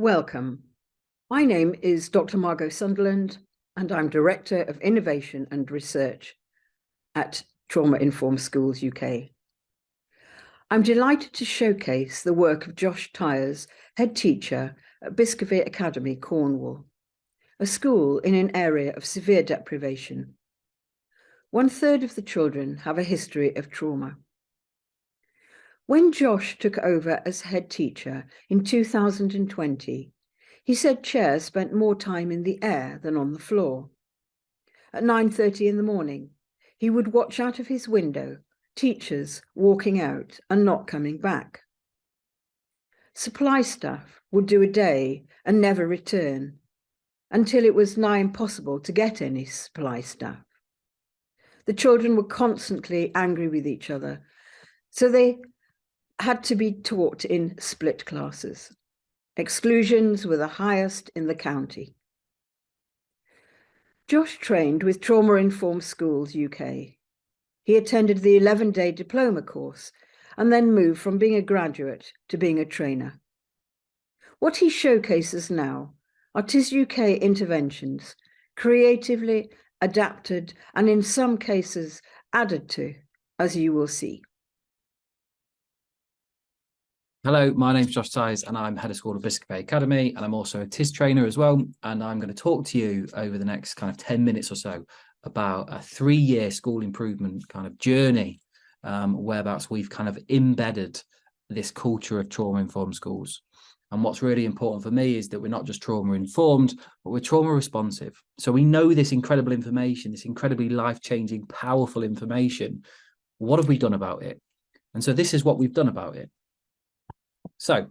Welcome. My name is Dr. Margot Sunderland, and I'm Director of Innovation and Research at Trauma Informed Schools UK. I'm delighted to showcase the work of Josh Tyers, head teacher at Biscovey Academy, Cornwall, a school in an area of severe deprivation. 1/3 of the children have a history of trauma. When Josh took over as head teacher in 2020, he said chairs spent more time in the air than on the floor. At 9:30 in the morning, he would watch out of his window, teachers walking out and not coming back. Supply staff would do a day and never return, until it was nigh impossible to get any supply staff. The children were constantly angry with each other, so they had to be taught in split classes. Exclusions were the highest in the county. Josh trained with Trauma Informed Schools UK. He attended the 11-day diploma course and then moved from being a graduate to being a trainer. What he showcases now are TISCUK interventions, creatively adapted and in some cases added to, as you will see. Hello, my name's Josh Tyers and I'm head of school at Biscovey Academy, and I'm also a TIS trainer as well. And I'm going to talk to you over the next kind of 10 minutes or so about a 3-year school improvement kind of journey, whereabouts we've kind of embedded this culture of trauma-informed schools. And what's really important for me is that we're not just trauma-informed, but we're trauma-responsive. So we know this incredible information, this incredibly life-changing, powerful information. What have we done about it? And so this is what we've done about it. So,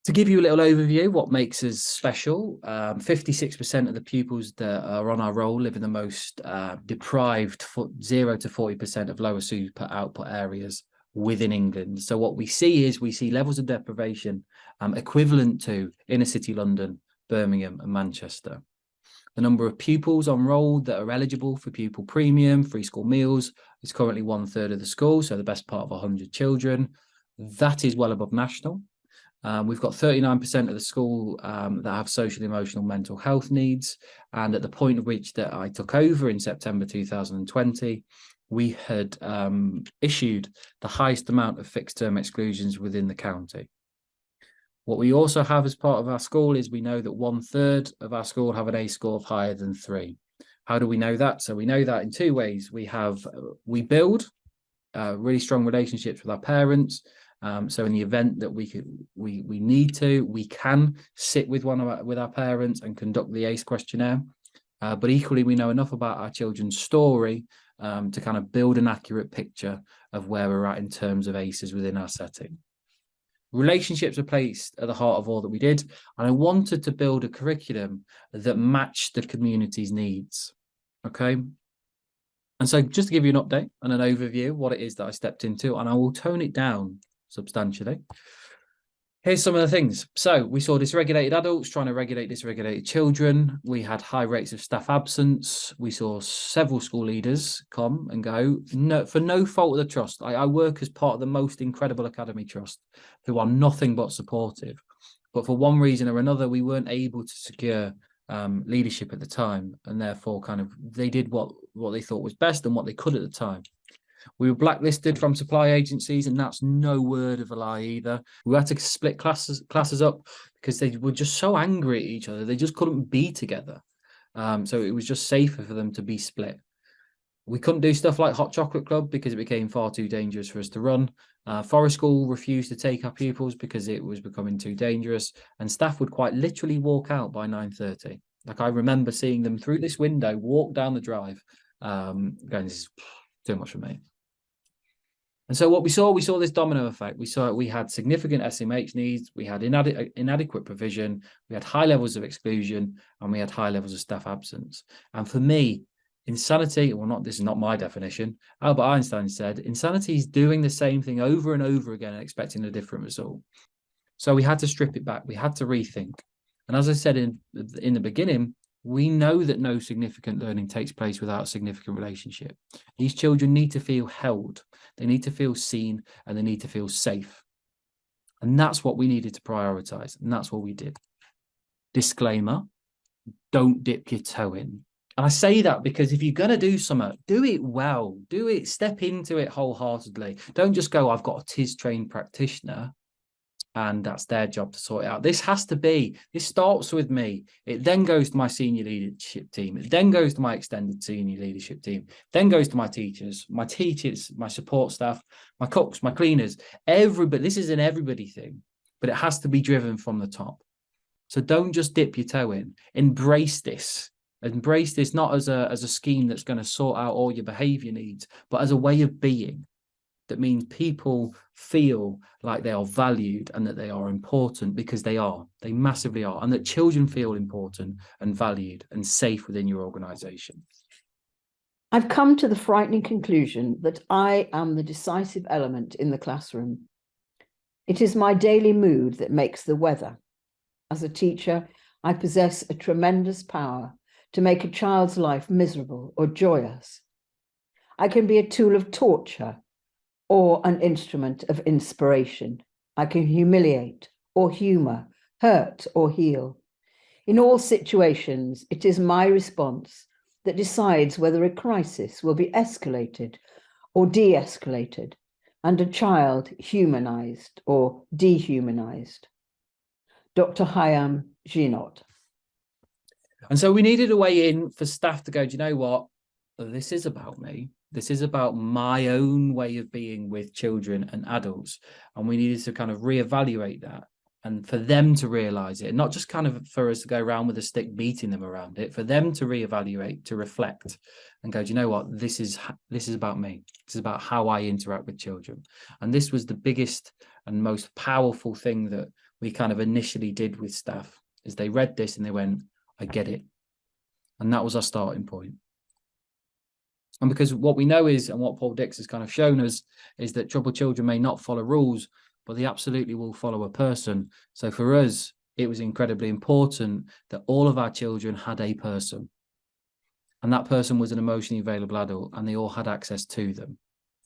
to give you a little overview, what makes us special, 56% of the pupils that are on our roll live in the most deprived 0 to 40% of lower super output areas within England. So what we see levels of deprivation equivalent to inner city London, Birmingham and Manchester. The number of pupils on roll that are eligible for pupil premium, free school meals, is currently 1/3 of the school, so the best part of 100 children. That is well above national. We've got 39% of the school that have social, emotional, mental health needs. And at the point at which that I took over in September 2020, we had issued the highest amount of fixed term exclusions within the county. What we also have as part of our school is we know that 1/3 of our school have an A score of higher than 3. How do we know that? So we know that in 2 ways. We build really strong relationships with our parents. So in the event that we need to, we can sit with our parents and conduct the ACE questionnaire. But equally, we know enough about our children's story to kind of build an accurate picture of where we're at in terms of ACEs within our setting. Relationships are placed at the heart of all that we did, and I wanted to build a curriculum that matched the community's needs. Okay. And so just to give you an update and an overview of what it is that I stepped into, and I will tone it down substantially. Here's some of the things. So we saw dysregulated adults trying to regulate dysregulated children. We had high rates of staff absence. We saw several school leaders come and go for no fault of the trust. I work as part of the most incredible academy trust, who are nothing but supportive. But for one reason or another, we weren't able to secure leadership at the time, and therefore kind of they did what they thought was best and what they could at the time. We were blacklisted from supply agencies, and that's no word of a lie either. We had to split classes up because they were just so angry at each other. They just couldn't be together. So it was just safer for them to be split. We couldn't do stuff like Hot Chocolate Club because it became far too dangerous for us to run. Forest School refused to take our pupils because it was becoming too dangerous, and staff would quite literally walk out by 9:30. Like I remember seeing them through this window, walk down the drive, going, this is too much for me. And so what we saw this domino effect. We had significant SMH needs, we had inadequate provision, we had high levels of exclusion, and we had high levels of staff absence. And for me, insanity, this is not my definition, Albert Einstein said, insanity is doing the same thing over and over again and expecting a different result. So we had to strip it back, we had to rethink. And as I said in the beginning, we know that no significant learning takes place without a significant relationship. These children need to feel held, they need to feel seen, and they need to feel safe. And that's what we needed to prioritize. And that's what we did. Disclaimer, don't dip your toe in. And I say that because if you're going to do something, do it well. Do it, step into it wholeheartedly. Don't just go, I've got a TIS trained practitioner and that's their job to sort it out. This starts with me. It then goes to my senior leadership team. It then goes to my extended senior leadership team. Then goes to my teachers, my support staff, my cooks, my cleaners, everybody. This is an everybody thing, but it has to be driven from the top. So don't just dip your toe in. Embrace this. Embrace this not as a scheme that's going to sort out all your behavior needs, but as a way of being. That means people feel like they are valued and that they are important, because they are. They massively are. And that children feel important and valued and safe within your organisation. I've come to the frightening conclusion that I am the decisive element in the classroom. It is my daily mood that makes the weather. As a teacher, I possess a tremendous power to make a child's life miserable or joyous. I can be a tool of torture or an instrument of inspiration. I can humiliate or humour, hurt or heal. In all situations, it is my response that decides whether a crisis will be escalated or de-escalated, and a child humanised or dehumanised. Dr. Hayam Jinot. And so we needed a way in for staff to go, do you know what? This is about me. This is about my own way of being with children and adults. And we needed to kind of reevaluate that, and for them to realize it, not just kind of for us to go around with a stick beating them around it, for them to reevaluate, to reflect and go, do you know what? This is about me. This is about how I interact with children. And this was the biggest and most powerful thing that we kind of initially did with staff, is they read this and they went, I get it. And that was our starting point. And because what we know is, and what Paul Dix has kind of shown us, is that troubled children may not follow rules, but they absolutely will follow a person. So for us, it was incredibly important that all of our children had a person. And that person was an emotionally available adult, and they all had access to them.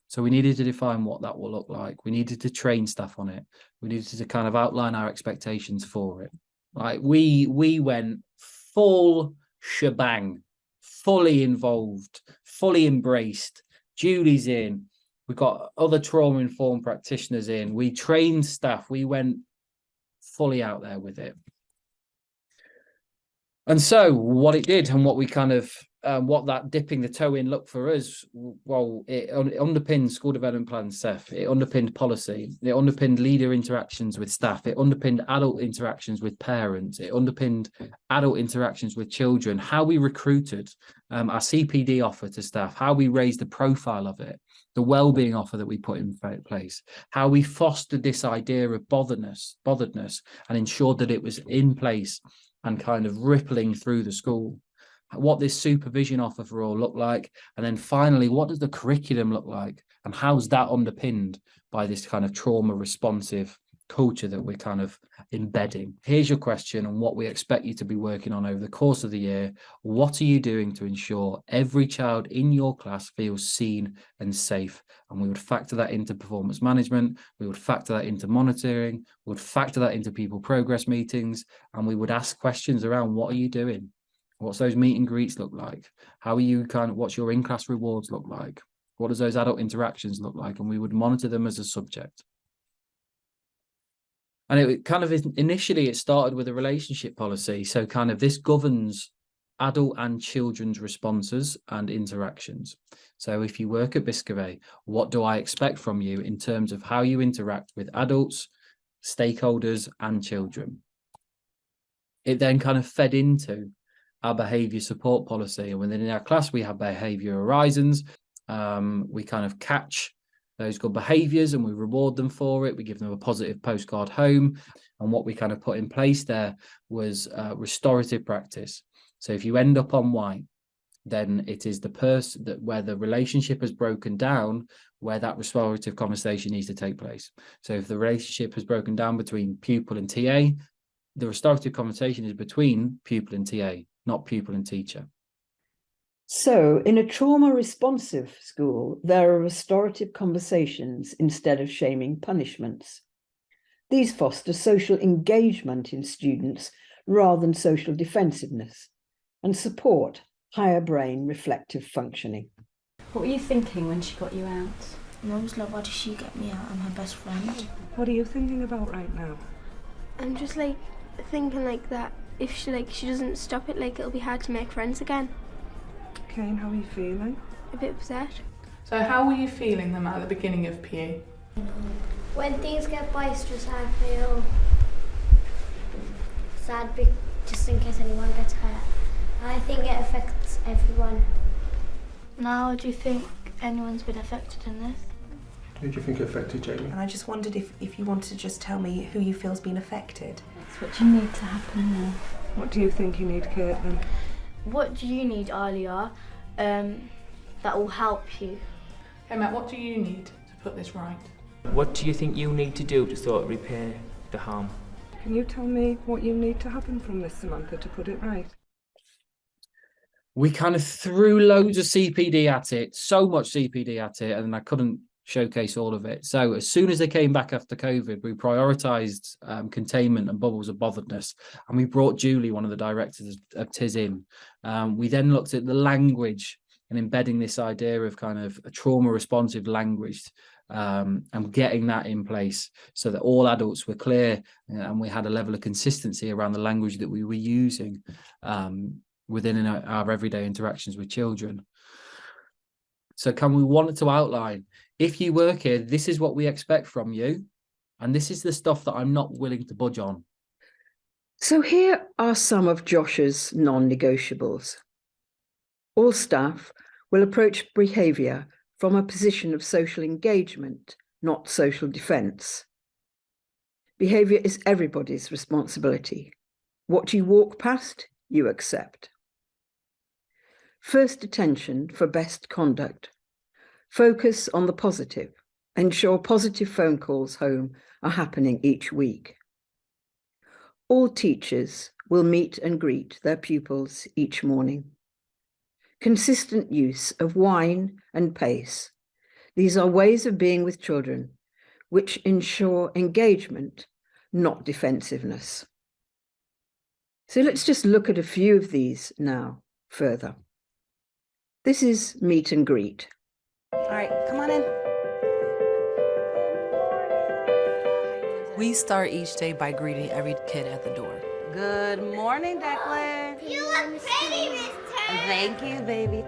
So we needed to define what that will look like. We needed to train staff on it. We needed to kind of outline our expectations for it. Like we went full shebang, fully involved, fully embraced. Julie's in. We've got other trauma-informed practitioners in. We trained staff. We went fully out there with it. And so what it did, and what we kind of, what that dipping the toe in looked for us, well, it underpinned school development plans, Seth. It underpinned policy. It underpinned leader interactions with staff. It underpinned adult interactions with parents. It underpinned adult interactions with children, how we recruited our CPD offer to staff, how we raised the profile of it, the well-being offer that we put in place, how we fostered this idea of botheredness and ensured that it was in place and kind of rippling through the school, what this supervision offer for all looked like. And then finally, what does the curriculum look like? And how's that underpinned by this kind of trauma responsive culture that we're kind of embedding? Here's your question and what we expect you to be working on over the course of the year. What are you doing to ensure every child in your class feels seen and safe? And we would factor that into performance management. We would factor that into monitoring. We would factor that into people progress meetings. And we would ask questions around, what are you doing? What's those meet and greets look like? How are you what's your in-class rewards look like? What does those adult interactions look like? And we would monitor them as a subject. And it kind of initially it started with a relationship policy. So kind of this governs adult and children's responses and interactions. So if you work at Biscovey, what do I expect from you in terms of how you interact with adults, stakeholders, and children? It then kind of fed into our behaviour support policy. And within our class, we have behaviour horizons. We kind of catch those good behaviours and we reward them for it. We give them a positive postcard home. And what we kind of put in place there was restorative practice. So if you end up on white, then it is the person that where the relationship has broken down, where that restorative conversation needs to take place. So if the relationship has broken down between pupil and TA, the restorative conversation is between pupil and TA, not pupil and teacher. So in a trauma-responsive school, there are restorative conversations instead of shaming punishments. These foster social engagement in students rather than social defensiveness and support higher brain reflective functioning. What were you thinking when she got you out? I was like, why did she get me out? I'm her best friend. What are you thinking about right now? I'm just like thinking like that if she doesn't stop it, like it'll be hard to make friends again. Okay, and how are you feeling? A bit upset. So how were you feeling them at the beginning of PE? When things get boisterous, I feel sad just in case anyone gets hurt. I think it affects everyone. Now, do you think anyone's been affected in this? Who do you think affected, Jamie? And I just wondered if you wanted to just tell me who you feel's been affected. That's what you need to happen now. What do you think you need, Caitlin? What do you need, Alia, that will help you? Okay, Matt, what do you need to put this right? What do you think you need to do to sort of repair the harm? Can you tell me what you need to happen from this, Samantha, to put it right? We kind of threw loads of CPD at it, so much CPD at it, and I couldn't showcase all of it. So as soon as they came back after COVID, we prioritised containment and bubbles of botheredness, and we brought Julie, one of the directors of TIS, in. We then looked at the language and embedding this idea of kind of a trauma responsive language, and getting that in place so that all adults were clear and we had a level of consistency around the language that we were using within our everyday interactions with children. So we wanted to outline, if you work here, this is what we expect from you, and this is the stuff that I'm not willing to budge on. So here are some of Josh's non-negotiables. All staff will approach behaviour from a position of social engagement, not social defence. Behaviour is everybody's responsibility. What you walk past, you accept. First attention for best conduct. Focus on the positive. Ensure positive phone calls home are happening each week. All teachers will meet and greet their pupils each morning. Consistent use of whine and pace. These are ways of being with children which ensure engagement, not defensiveness. So let's just look at a few of these now further. This is meet and greet. All right, come on in. We start each day by greeting every kid at the door. Good morning, Declan. You look pretty, Miss Turner. Thank you, baby.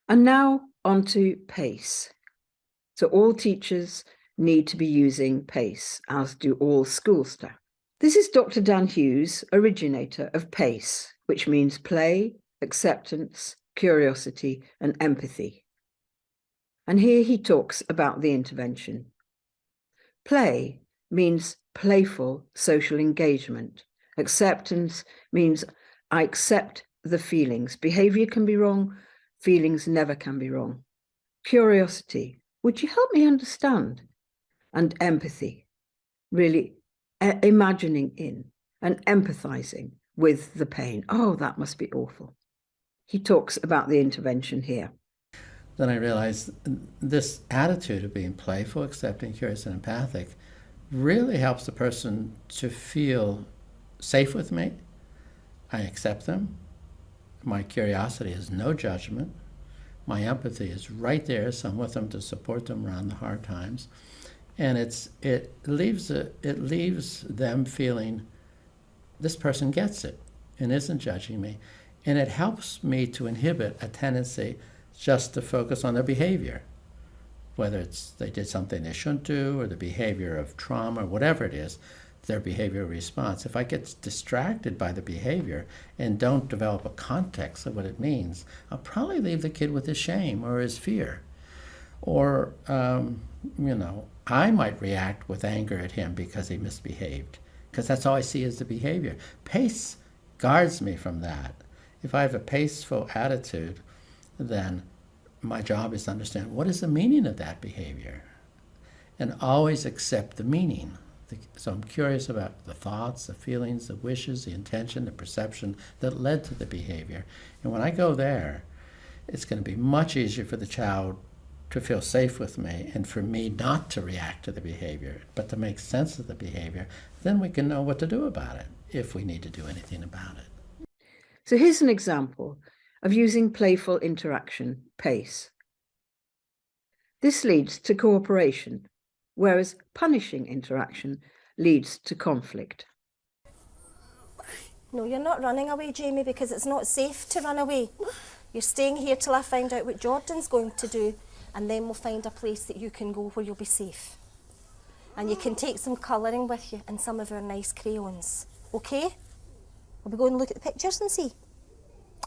And now on to PACE. So all teachers need to be using PACE, as do all school staff. This is Dr. Dan Hughes, originator of PACE, which means play, acceptance, curiosity, and empathy. And here he talks about the intervention. Play means playful social engagement. Acceptance means I accept the feelings. Behavior can be wrong. Feelings never can be wrong. Curiosity, would you help me understand? And empathy, really imagining in and empathizing with the pain. Oh, that must be awful. He talks about the intervention here. Then I realized this attitude of being playful, accepting, curious, and empathic really helps the person to feel safe with me. I accept them. My curiosity is no judgment. My empathy is right there, so I'm with them to support them around the hard times. And it leaves them feeling this person gets it and isn't judging me. And it helps me to inhibit a tendency just to focus on their behavior, whether it's they did something they shouldn't do or the behavior of trauma, or whatever it is, their behavioral response. If I get distracted by the behavior and don't develop a context of what it means, I'll probably leave the kid with his shame or his fear. Or, I might react with anger at him because he misbehaved. because that's all I see as the behavior. Pace guards me from that. If I have a paceful attitude, then my job is to understand what is the meaning of that behavior and always accept the meaning. So I'm curious about the thoughts, the feelings, the wishes, the intention, the perception that led to the behavior. And when I go there, it's going to be much easier for the child to feel safe with me and for me not to react to the behavior, but to make sense of the behavior. Then we can know what to do about it, if we need to do anything about it. So here's an example of using playful interaction, PACE. This leads to cooperation, whereas punishing interaction leads to conflict. No, you're not running away, Jamie, because it's not safe to run away. You're staying here till I find out what Jordan's going to do, and then we'll find a place that you can go where you'll be safe. And you can take some colouring with you and some of our nice crayons, okay? Will we go and look at the pictures and see?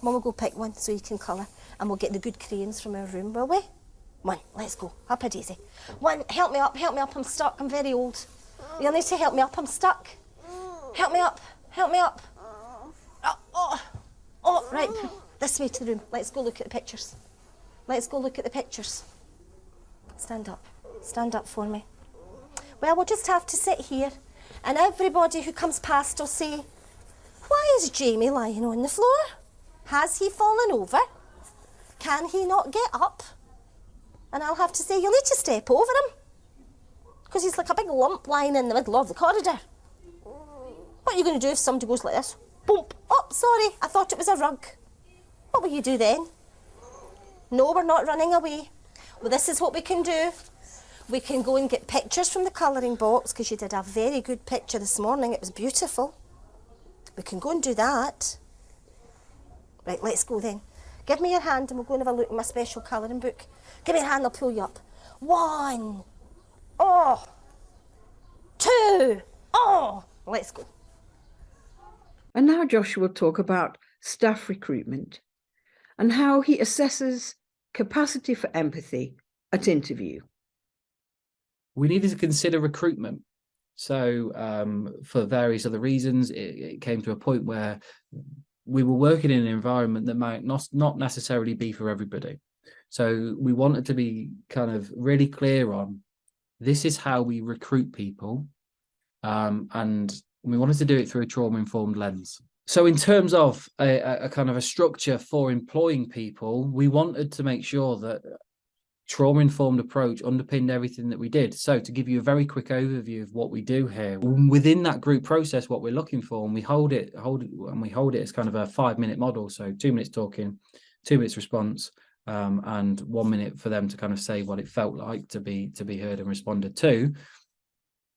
Mum will go pick one so you can colour, and we'll get the good crayons from our room, will we? One, let's go. Up a daisy. One, help me up, I'm stuck, I'm very old. You'll need to help me up, I'm stuck. Help me up. Oh, right, this way to the room. Let's go look at the pictures. Stand up for me. Well, we'll just have to sit here, and everybody who comes past will say, why is Jamie lying on the floor? Has he fallen over? Can he not get up? And I'll have to say, you'll need to step over him, because he's like a big lump lying in the middle of the corridor. What are you going to do if somebody goes like this? Boom! Oh, sorry, I thought it was a rug. What will you do then? No, we're not running away. Well, this is what we can do. We can go and get pictures from the colouring box, because you did a very good picture this morning. It was beautiful. We can go and do that. Right, let's go then. Give me your hand and we'll go and have a look in my special colouring book. Give me your hand, I'll pull you up. 1. Oh. 2. Oh. Let's go. And now Josh will talk about staff recruitment and how he assesses capacity for empathy at interview. We needed to consider recruitment. So for various other reasons, it came to a point where we were working in an environment that might not necessarily be for everybody. So we wanted to be kind of really clear on, this is how we recruit people. And we wanted to do it through a trauma-informed lens. So in terms of a kind of a structure for employing people, we wanted to make sure that trauma-informed approach underpinned everything that we did. So to give you a very quick overview of what we do here, within that group process, what we're looking for, and we hold it as kind of a 5-minute model. So 2 minutes talking, 2 minutes response, and 1 minute for them to kind of say what it felt like to be heard and responded to.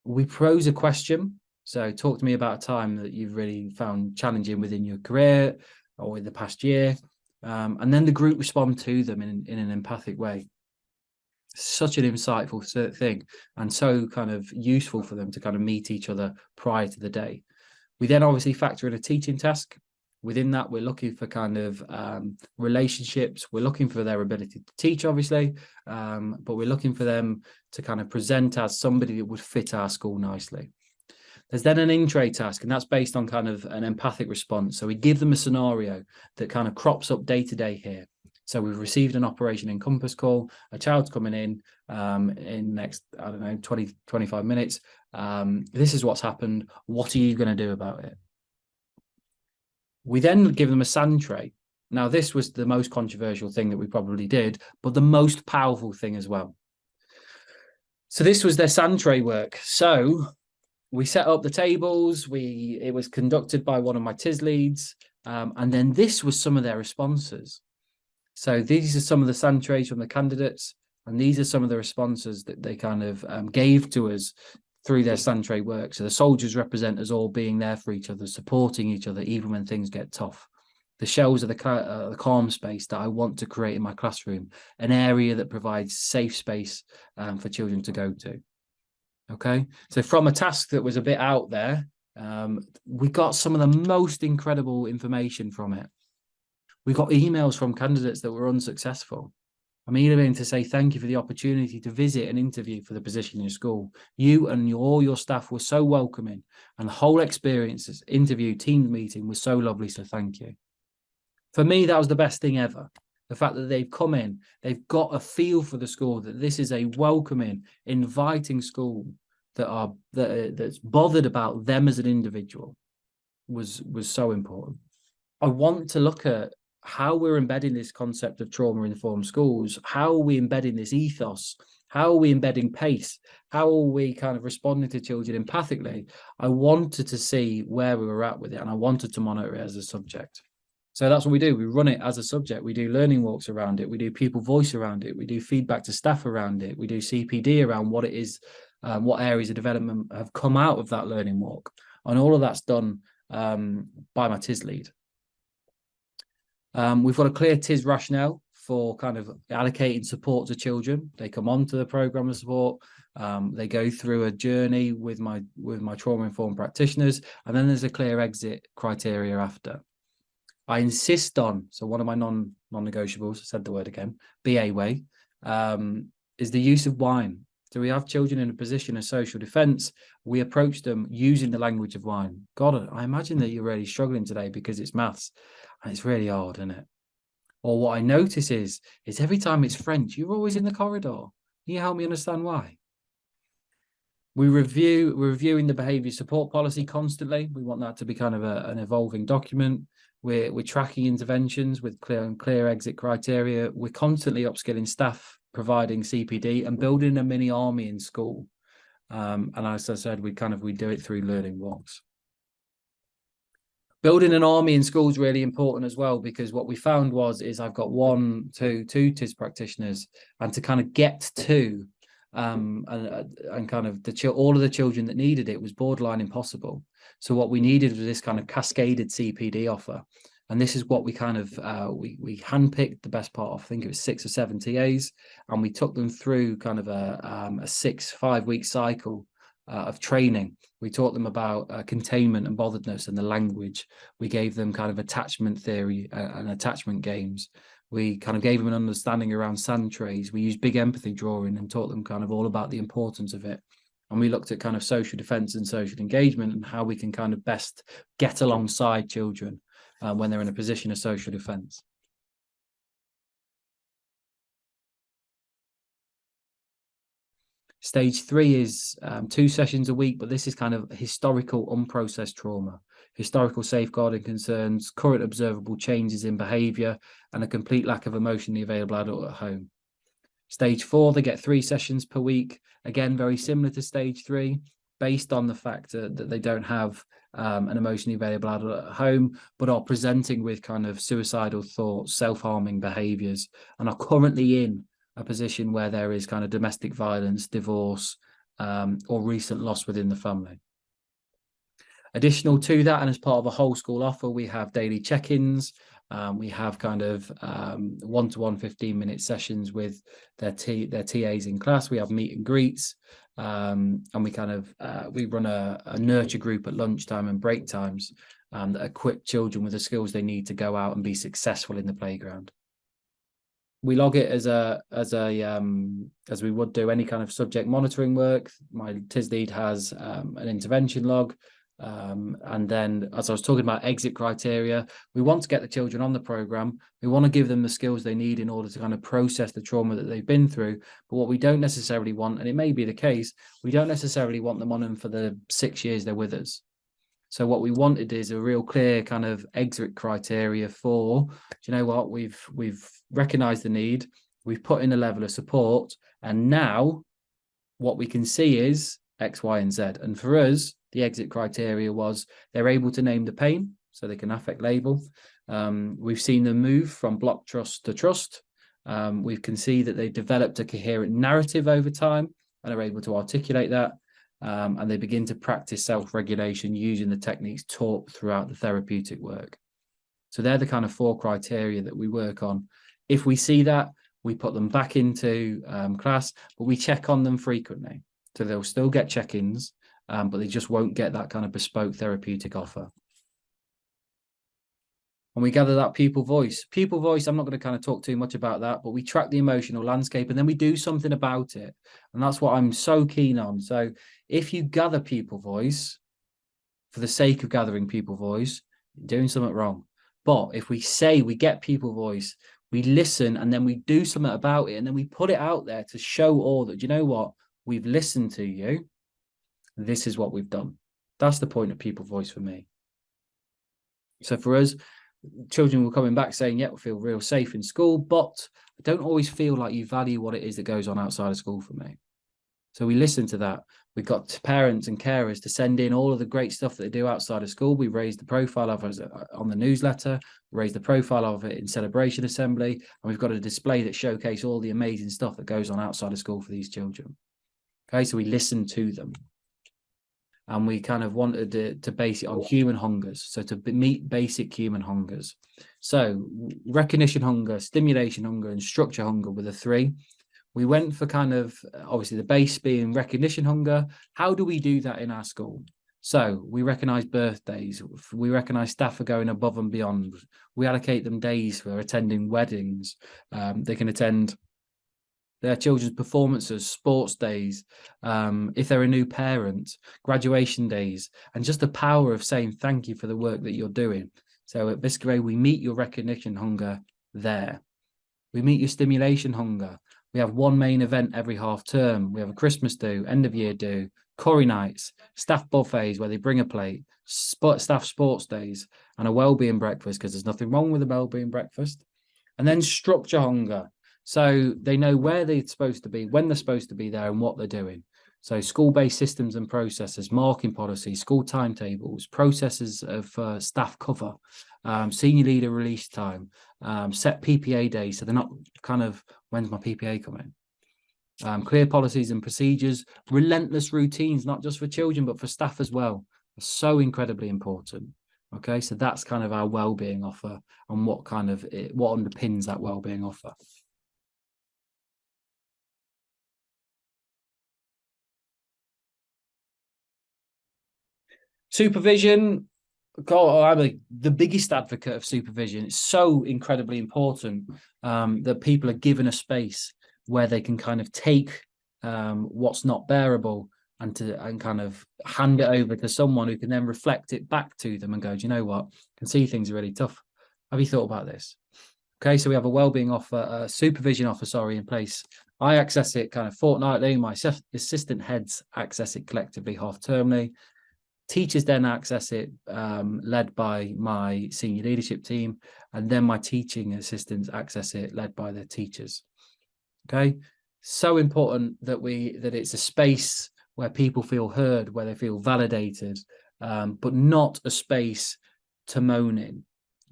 We pose a question. So talk to me about a time that you've really found challenging within your career or in the past year. And then the group respond to them in an empathic way. Such an insightful thing, and so kind of useful for them to kind of meet each other prior to the day. We then obviously factor in a teaching task. Within that, we're looking for kind of relationships. We're looking for their ability to teach, obviously, but we're looking for them to kind of present as somebody that would fit our school nicely. There's then an in-tray task, and that's based on kind of an empathic response. So we give them a scenario that kind of crops up day to day here. So we've received an Operation Encompass call, a child's coming in next, 20, 25 minutes. This is what's happened. What are you going to do about it? We then give them a Santry. Now, this was the most controversial thing that we probably did, but the most powerful thing as well. So this was their Santry work. So we set up the tables. It was conducted by one of my TIS leads. And then this was some of their responses. So these are some of the Santrays from the candidates, and these are some of the responses that they kind of gave to us through their Santry work. So the soldiers represent us all being there for each other, supporting each other, even when things get tough. The shells are the calm space that I want to create in my classroom, an area that provides safe space for children to go to. Okay, so from a task that was a bit out there, we got some of the most incredible information from it. We got emails from candidates that were unsuccessful. I'm emailing to say thank you for the opportunity to visit and interview for the position in your school. You and all your staff were so welcoming, and the whole experience, this interview, team meeting was so lovely, so thank you. For me, that was the best thing ever. The fact that they've come in, they've got a feel for the school, that this is a welcoming, inviting school that's bothered about them as an individual was so important. I want to look at how we're embedding this concept of trauma-informed schools. How are we embedding this ethos? How are we embedding pace? How are we kind of responding to children empathically? I wanted to see where we were at with it, and I wanted to monitor it as a subject. So that's what we do. We run it as a subject. We do learning walks around it. We do pupil voice around it. We do feedback to staff around it. We do CPD around what it is, what areas of development have come out of that learning walk. And all of that's done by my TIS lead. We've got a clear TIS rationale for kind of allocating support to children. They come onto the program of support. They go through a journey with my trauma-informed practitioners, and then there's a clear exit criteria after. I insist on, so one of my non-negotiables, I said the word again, BA way, is the use of wine. So we have children in a position of social defence. We approach them using the language of wine. God, I imagine that you're really struggling today because it's maths, and it's really hard, isn't it? Or what I notice is every time it's French, you're always in the corridor. Can you help me understand why? We're reviewing the behaviour support policy constantly. We want that to be kind of an evolving document. We're tracking interventions with clear exit criteria. We're constantly upskilling staff, providing CPD, and building a mini army in school. And as I said, we do it through learning walks. Building an army in school is really important as well, because what we found is I've got two TIS practitioners, and to kind of get to and kind of all of the children that needed it was borderline impossible. So what we needed was this kind of cascaded CPD offer, and this is what we kind of we handpicked the best part of. I think it was 6 or 7 TAs, and we took them through kind of a 5-week cycle of training. We taught them about containment and botheredness and the language. We gave them kind of attachment theory and attachment games. We kind of gave them an understanding around Santry's. We used big empathy drawing and taught them kind of all about the importance of it. And we looked at kind of social defence and social engagement and how we can kind of best get alongside children when they're in a position of social defence. Stage 3 is 2 sessions a week, but this is kind of historical unprocessed trauma, historical safeguarding concerns, current observable changes in behaviour, and a complete lack of emotionally available adult at home. Stage 4, they get 3 sessions per week, again, very similar to stage 3, based on the fact that they don't have an emotionally available adult at home, but are presenting with kind of suicidal thoughts, self-harming behaviours, and are currently in a position where there is kind of domestic violence, divorce, or recent loss within the family. Additional to that, and as part of a whole school offer, we have daily check-ins. We have kind of one-to-one 15-minute sessions with their TAs in class. We have meet and greets, and we kind of we run a nurture group at lunchtime and break times that equip children with the skills they need to go out and be successful in the playground. We log it as we would do any kind of subject monitoring work. My TIS lead has an intervention log. And then, as I was talking about exit criteria, we want to get the children on the programme. We want to give them the skills they need in order to kind of process the trauma that they've been through. But what we don't necessarily want, and it may be the case, we don't necessarily want them on them for the 6 years they're with us. So what we wanted is a real clear kind of exit criteria for, do you know what, we've recognised the need, we've put in a level of support, and now what we can see is X, Y, and Z. And for us, the exit criteria was they're able to name the pain, so they can affect label. We've seen them move from block trust to trust. We can see that they've developed a coherent narrative over time and are able to articulate that. And they begin to practice self-regulation using the techniques taught throughout the therapeutic work. So they're the kind of 4 criteria that we work on. If we see that, we put them back into class, but we check on them frequently. So they'll still get check-ins, but they just won't get that kind of bespoke therapeutic offer. and we gather that pupil voice. Pupil voice, I'm not going to kind of talk too much about that, but we track the emotional landscape and then we do something about it. And that's what I'm so keen on. So if you gather pupil voice for the sake of gathering pupil voice, you're doing something wrong. But if we say we get pupil voice, we listen, and then we do something about it, and then we put it out there to show all that, you know what, we've listened to you. This is what we've done. That's the point of pupil voice for me. So for us, children were coming back saying, yeah, we feel real safe in school, but I don't always feel like you value what it is that goes on outside of school for me. So we listened to that. We got parents and carers to send in all of the great stuff that they do outside of school. We raised the profile of it on the newsletter, raised the profile of it in celebration assembly, and we've got a display that showcases all the amazing stuff that goes on outside of school for these children. Okay, so we listened to them. And we kind of wanted to base it on human hungers. So to meet basic human hungers. So recognition hunger, stimulation hunger, and structure hunger were the three. We went for kind of, obviously the base being recognition hunger. How do we do that in our school? So we recognise birthdays. We recognise staff are going above and beyond. We allocate them days for attending weddings. They can attend their children's performances, sports days, if they're a new parent, graduation days, and just the power of saying thank you for the work that you're doing. So at Biscovey, we meet your recognition hunger there. We meet your stimulation hunger. We have one main event every half term. We have a Christmas do, end of year do, curry nights, staff buffets where they bring a plate, staff sports days, and a wellbeing breakfast, because there's nothing wrong with a wellbeing breakfast. And then structure hunger. So they know where they're supposed to be, when they're supposed to be there, and what they're doing. So school-based systems and processes, marking policies, school timetables, processes of staff cover, senior leader release time, set PPA days. So they're not kind of, when's my PPA coming? Clear policies and procedures, relentless routines, not just for children, but for staff as well. Are so incredibly important. Okay, so that's kind of our well-being offer and what underpins that well-being offer. Supervision, I'm the biggest advocate of supervision. It's so incredibly important that people are given a space where they can kind of take what's not bearable and kind of hand it over to someone who can then reflect it back to them and go, do you know what? I can see things are really tough. Have you thought about this? Okay, so we have a wellbeing offer, a supervision offer, in place. I access it kind of fortnightly. My assistant heads access it collectively half-termly. Teachers then access it, led by my senior leadership team, and then my teaching assistants access it, led by the teachers. Okay, so important that it's a space where people feel heard, where they feel validated, but not a space to moan in.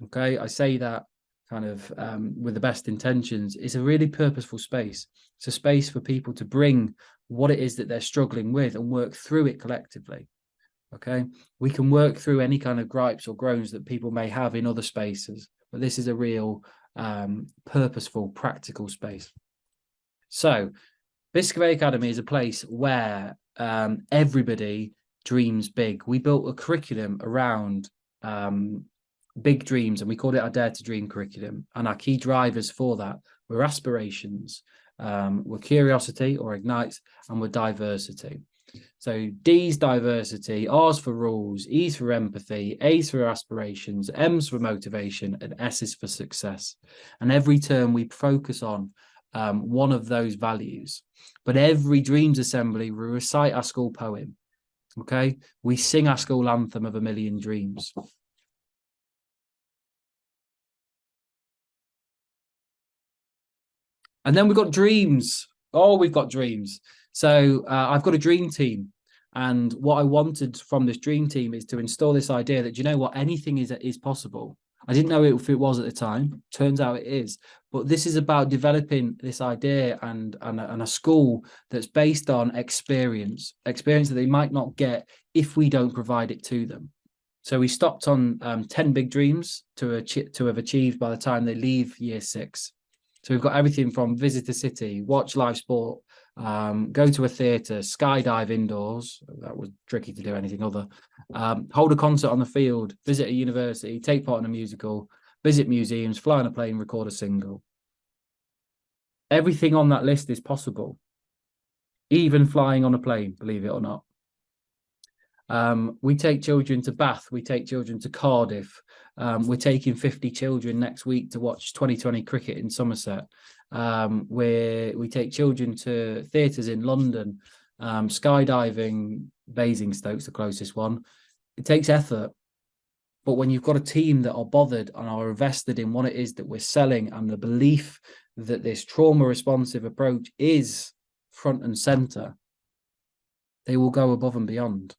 Okay, I say that kind of with the best intentions. It's a really purposeful space. It's a space for people to bring what it is that they're struggling with and work through it collectively. Okay, we can work through any kind of gripes or groans that people may have in other spaces, but this is a real purposeful, practical space. So Biscovey Academy is a place where everybody dreams big. We built a curriculum around big dreams, and we called it our Dare to Dream curriculum. And our key drivers for that were aspirations, were curiosity or ignites, and were diversity. So D's diversity, R's for rules, E's for empathy, A's for aspirations, M's for motivation, and S is for success. And every term we focus on one of those values. But every Dreams Assembly, we recite our school poem. Okay, we sing our school anthem of A Million Dreams. And then we've got dreams. Oh, we've got dreams. So I've got a dream team. And what I wanted from this dream team is to install this idea that, you know what, anything is possible. I didn't know if it was at the time. Turns out it is. But this is about developing this idea and a school that's based on experience that they might not get if we don't provide it to them. So we stopped on 10 big dreams to have achieved by the time they leave year 6. So we've got everything from visit a city, watch live sport, go to a theatre, skydive indoors. That was tricky to do anything other. Hold a concert on the field, visit a university, take part in a musical, visit museums, fly on a plane, record a single. Everything on that list is possible. Even flying on a plane, believe it or not. We take children to Bath. We take children to Cardiff. We're taking 50 children next week to watch 2020 cricket in Somerset. We take children to theatres in London, skydiving, Basingstoke's the closest one. It takes effort. But when you've got a team that are bothered and are invested in what it is that we're selling, and the belief that this trauma responsive approach is front and centre, they will go above and beyond.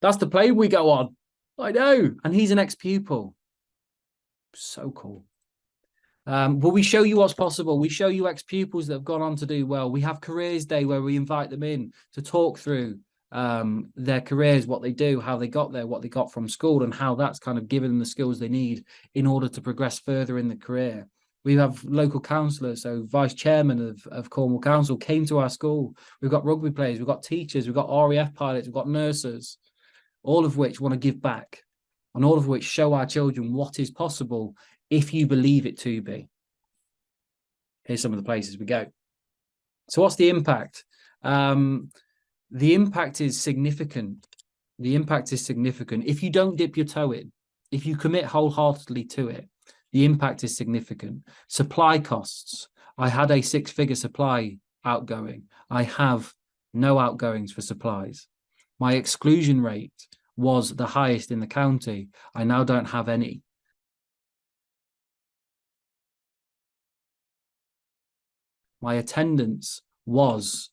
That's the plane we go on. I know. And he's an ex-pupil. So cool. But we show you what's possible. We show you ex-pupils that have gone on to do well. We have careers day where we invite them in to talk through their careers, what they do, how they got there, what they got from school, and how that's kind of given them the skills they need in order to progress further in the career. We have local councillors, so vice chairman of Cornwall Council came to our school. We've got rugby players, we've got teachers, we've got RAF pilots, we've got nurses, all of which want to give back, and all of which show our children what is possible if you believe it to be. Here's some of the places we go. So what's the impact? The impact is significant. The impact is significant. If you don't dip your toe in, if you commit wholeheartedly to it, the impact is significant. Supply costs. I had a 6-figure supply outgoing. I have no outgoings for supplies. My exclusion rate was the highest in the county. I now don't have any. My attendance was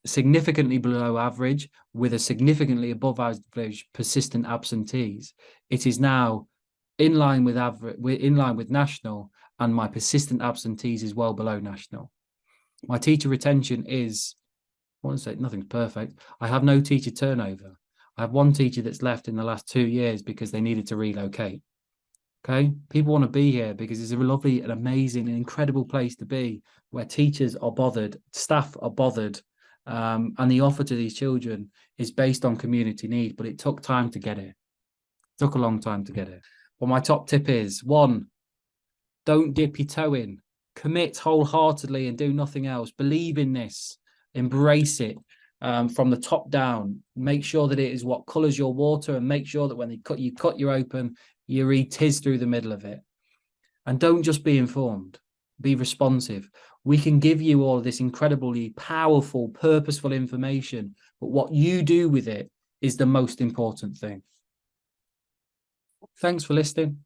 significantly below average, with a significantly above average persistent absentees. It is now in line with average, in line with national, and my persistent absentees is well below national. My teacher retention is, I want to say nothing's perfect. I have no teacher turnover. I have one teacher that's left in the last 2 years because they needed to relocate. Okay, people want to be here because it's a lovely and amazing and incredible place to be, where teachers are bothered, staff are bothered, and the offer to these children is based on community need. But it took time to get here. It took a long time to get here. Well, my top tip is, 1, don't dip your toe in. Commit wholeheartedly and do nothing else. Believe in this. Embrace it from the top down. Make sure that it is what colours your water, and make sure that when you cut you open, you read TIS through the middle of it. And don't just be informed. Be responsive. We can give you all of this incredibly powerful, purposeful information, but what you do with it is the most important thing. Thanks for listening.